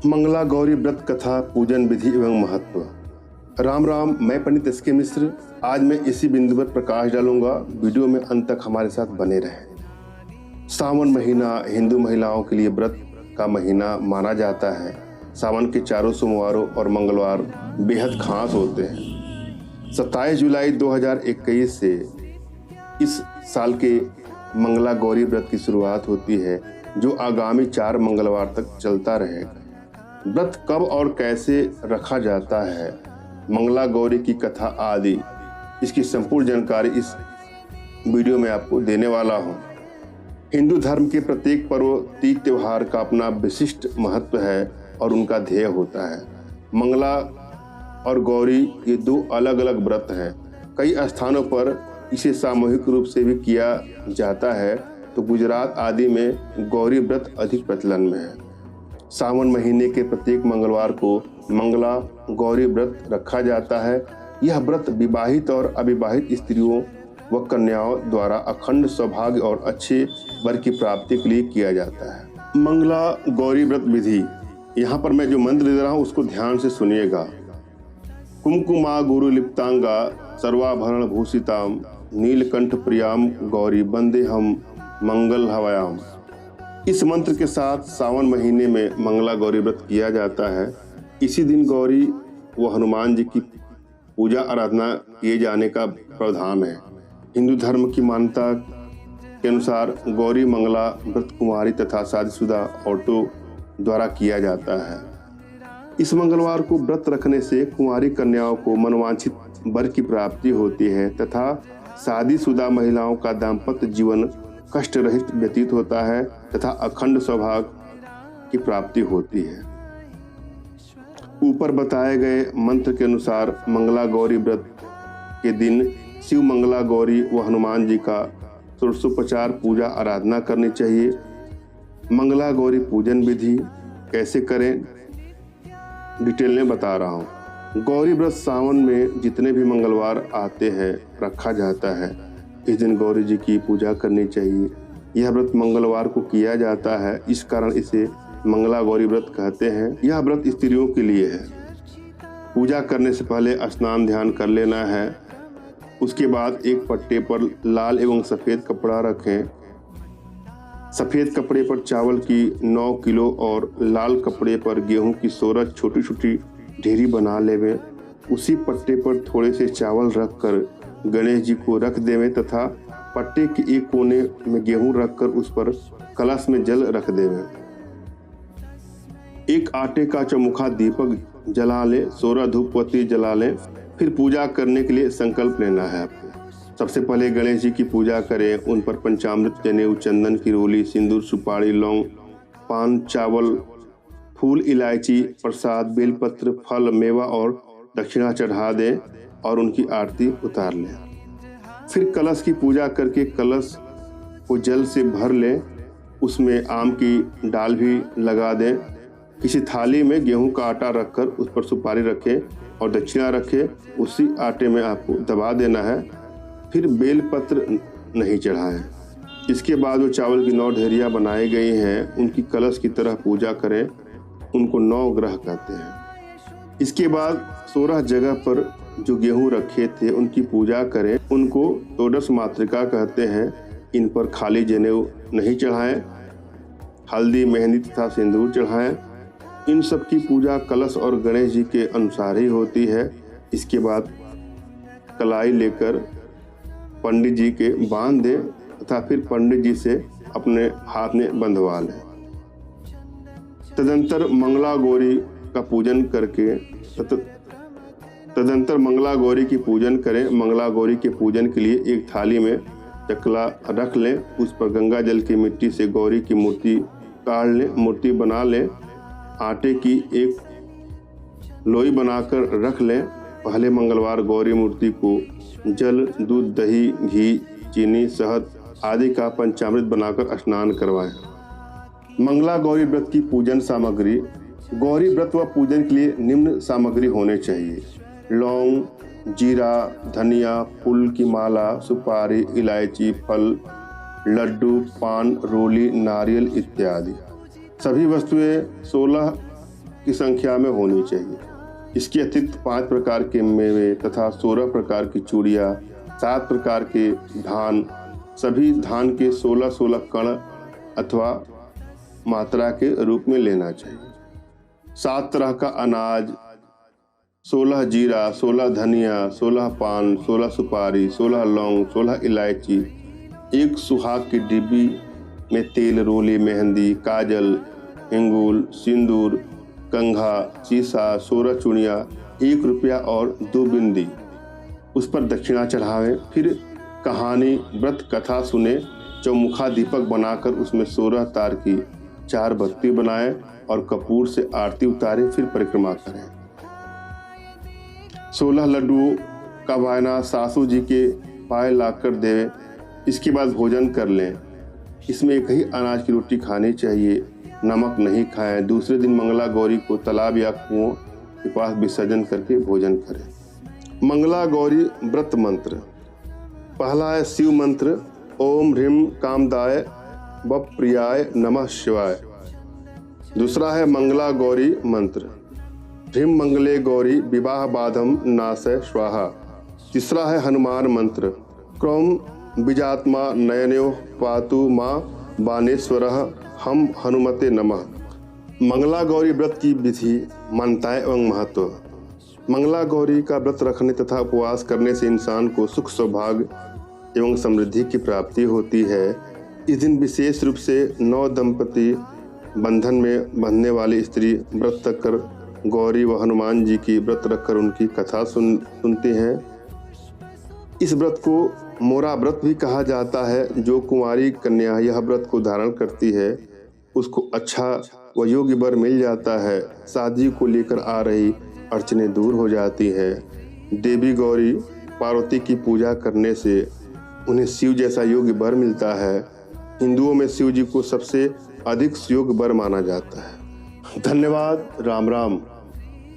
मंगला गौरी व्रत कथा पूजन विधि एवं महत्व। राम राम, मैं पंडित एस के मिश्र। आज मैं इसी बिंदु पर प्रकाश डालूंगा। वीडियो में अंत तक हमारे साथ बने रहें। सावन महीना हिंदू महिलाओं के लिए व्रत का महीना माना जाता है। सावन के चारों सोमवारों और मंगलवार बेहद खास होते हैं। 27 जुलाई 2021 से इस साल के मंगला गौरी व्रत की शुरुआत होती है, जो आगामी 4 मंगलवार तक चलता रहेगा। व्रत कब और कैसे रखा जाता है, मंगला गौरी की कथा आदि, इसकी संपूर्ण जानकारी इस वीडियो में आपको देने वाला हूँ। हिंदू धर्म के प्रत्येक पर्व तीज त्योहार का अपना विशिष्ट महत्व है और उनका ध्येय होता है। मंगला और गौरी ये 2 अलग अलग व्रत हैं। कई स्थानों पर इसे सामूहिक रूप से भी किया जाता है, तो गुजरात आदि में गौरी व्रत अधिक प्रचलन में है। सावन महीने के प्रत्येक मंगलवार को मंगला गौरी व्रत रखा जाता है। यह व्रत विवाहित और अविवाहित स्त्रियों व कन्याओं द्वारा अखंड सौभाग्य और अच्छे वर की प्राप्ति के लिए किया जाता है। मंगला गौरी व्रत विधि, यहाँ पर मैं जो मंत्र दे रहा हूँ उसको ध्यान से सुनिएगा। कुमकुमा गुरु लिप्तांगा सर्वाभरण भूषिताम नीलकंठ प्रियाम गौरी बंदे हम मंगल हवयाम। इस मंत्र के साथ सावन महीने में मंगला गौरी व्रत किया जाता है। इसी दिन गौरी व हनुमान जी की पूजा आराधना किए जाने का प्रावधान है। हिंदू धर्म की मान्यता के अनुसार गौरी मंगला व्रत कुमारी तथा शादीशुदा औरतों द्वारा किया जाता है। इस मंगलवार को व्रत रखने से कुंवारी कन्याओं को मनवांछित वर की प्राप्ति होती है तथा शादीशुदा महिलाओं का दाम्पत्य जीवन कष्ट रहित व्यतीत होता है तथा अखंड सौभाग्य की प्राप्ति होती है। ऊपर बताए गए मंत्र के अनुसार मंगला गौरी व्रत के दिन शिव मंगला गौरी व हनुमान जी का षोडशोपचार पूजा आराधना करनी चाहिए। मंगला गौरी पूजन विधि कैसे करें, डिटेल में बता रहा हूँ। गौरी व्रत सावन में जितने भी मंगलवार आते हैं रखा जाता है। इस दिन गौरी जी की पूजा करनी चाहिए। यह व्रत मंगलवार को किया जाता है, इस कारण इसे मंगला गौरी व्रत कहते हैं। यह व्रत स्त्रियों के लिए है। पूजा करने से पहले स्नान ध्यान कर लेना है। उसके बाद एक पट्टे पर लाल एवं सफ़ेद कपड़ा रखें। सफ़ेद कपड़े पर चावल की 9 किलो और लाल कपड़े पर गेहूं की 16 छोटी छोटी ढेरी बना लेवें। उसी पट्टे पर थोड़े से चावल रखकर गणेश जी को रख देवें तथा पट्टे के एक कोने में गेहूं रखकर उस पर कलश में जल रख देवें। एक आटे का चौमुखा दीपक जला लें, 16 धूपबत्ती जला लें। फिर पूजा करने के लिए संकल्प लेना है आपको। सबसे पहले गणेश जी की पूजा करें। उन पर पंचामृत, जनेऊ, चंदन की रोली, सिंदूर, सुपारी, लौंग, पान, चावल, फूल, इलायची, प्रसाद, बेलपत्र, फल, मेवा और दक्षिणा चढ़ा दें और उनकी आरती उतार लें। फिर कलश की पूजा करके कलश को जल से भर लें। उसमें आम की डाल भी लगा दें। किसी थाली में गेहूं का आटा रखकर उस पर सुपारी रखें और दक्षिणा रखें। उसी आटे में आपको दबा देना है। फिर बेलपत्र नहीं चढ़ाएं। इसके बाद वो चावल की 9 ढेरियाँ बनाई गई हैं, उनकी कलश की तरह पूजा करें। उनको 9 ग्रह कहते हैं। इसके बाद 16 जगह पर जो गेहूं रखे थे उनकी पूजा करें। उनको षोडश मातृका कहते हैं। इन पर खाली जनेऊ नहीं चढ़ाएं, हल्दी, मेहंदी तथा सिंदूर चढ़ाएं। इन सब की पूजा कलश और गणेश जी के अनुसार ही होती है। इसके बाद कलाई लेकर पंडित जी के बांध दें तथा फिर पंडित जी से अपने हाथ में बंधवा लें। तदंतर मंगला गौरी का पूजन करके मंगला गौरी की पूजन करें। मंगला गौरी के पूजन के लिए एक थाली में चकला रख लें। उस पर गंगा जल की मिट्टी से गौरी की मूर्ति काढ़ लें, मूर्ति बना लें। आटे की एक लोई बनाकर रख लें। पहले मंगलवार गौरी मूर्ति को जल, दूध, दही, घी, चीनी, शहद आदि का पंचामृत बनाकर स्नान करवाएं। मंगला गौरी व्रत की पूजन सामग्री। गौरी व्रत व पूजन के लिए निम्न सामग्री होने चाहिए: लौंग, जीरा, धनिया, फूल की माला, सुपारी, इलायची, फल, लड्डू, पान, रोली, नारियल इत्यादि। सभी वस्तुएं 16 की संख्या में होनी चाहिए। इसके अतिरिक्त 5 प्रकार के मेवे तथा 16 प्रकार की चूड़ियाँ, 7 प्रकार के धान, सभी धान के 16-16 कण अथवा मात्रा के रूप में लेना चाहिए। 7 तरह का अनाज, 16 जीरा, 16 धनिया, 16 पान, 16 सुपारी, 16 लौंग, 16 इलायची, 1 सुहाग की डिब्बी में तेल, रोली, मेहंदी, काजल, इंगूल, सिंदूर, कंघा, सीसा, 16 चूड़ियाँ, 1 रुपया और 2 बिंदी। उस पर दक्षिणा चढ़ावें। फिर कहानी व्रत कथा सुने। चौमुखा दीपक बनाकर उसमें 16 तार की 4 बत्ती बनाएं और कपूर से आरती उतारें। फिर परिक्रमा करें। 16 लड्डुओं का वायना सासू जी के पाए लाकर देवें। इसके बाद भोजन कर लें। इसमें एक ही अनाज की रोटी खानी चाहिए, नमक नहीं खाएं। दूसरे दिन मंगला गौरी को तालाब या कुओं के पास विसर्जन करके भोजन करें। मंगला गौरी व्रत मंत्र। पहला है शिव मंत्र, ओम ह्रीं कामदाय व प्रियाय नमः शिवाय। दूसरा है मंगला गौरी मंत्र, ह्रीं मंगले गौरी विवाह बाधम नाशय स्वाहा। तीसरा है हनुमान मंत्र, क्रौम बीजात्मा नयनयो पातु माँ बानेश्वरः हम हनुमते नमः। मंगला गौरी व्रत की विधि, मान्यताएं एवं महत्व। मंगला गौरी का व्रत रखने तथा उपवास करने से इंसान को सुख, सौभाग्य एवं समृद्धि की प्राप्ति होती है। इस दिन विशेष रूप से नव दंपति बंधन में बंधने वाली स्त्री व्रत तक कर गौरी व हनुमान जी की व्रत रखकर उनकी कथा सुनते हैं। इस व्रत को मोरा व्रत भी कहा जाता है। जो कुंवारी कन्या यह व्रत को धारण करती है उसको अच्छा व योग्य वर मिल जाता है। शादी को लेकर आ रही अड़चनें दूर हो जाती है। देवी गौरी पार्वती की पूजा करने से उन्हें शिव जैसा योग्य वर मिलता है। हिंदुओं में शिव जी को सबसे अधिक योग्य वर माना जाता है। धन्यवाद। राम राम।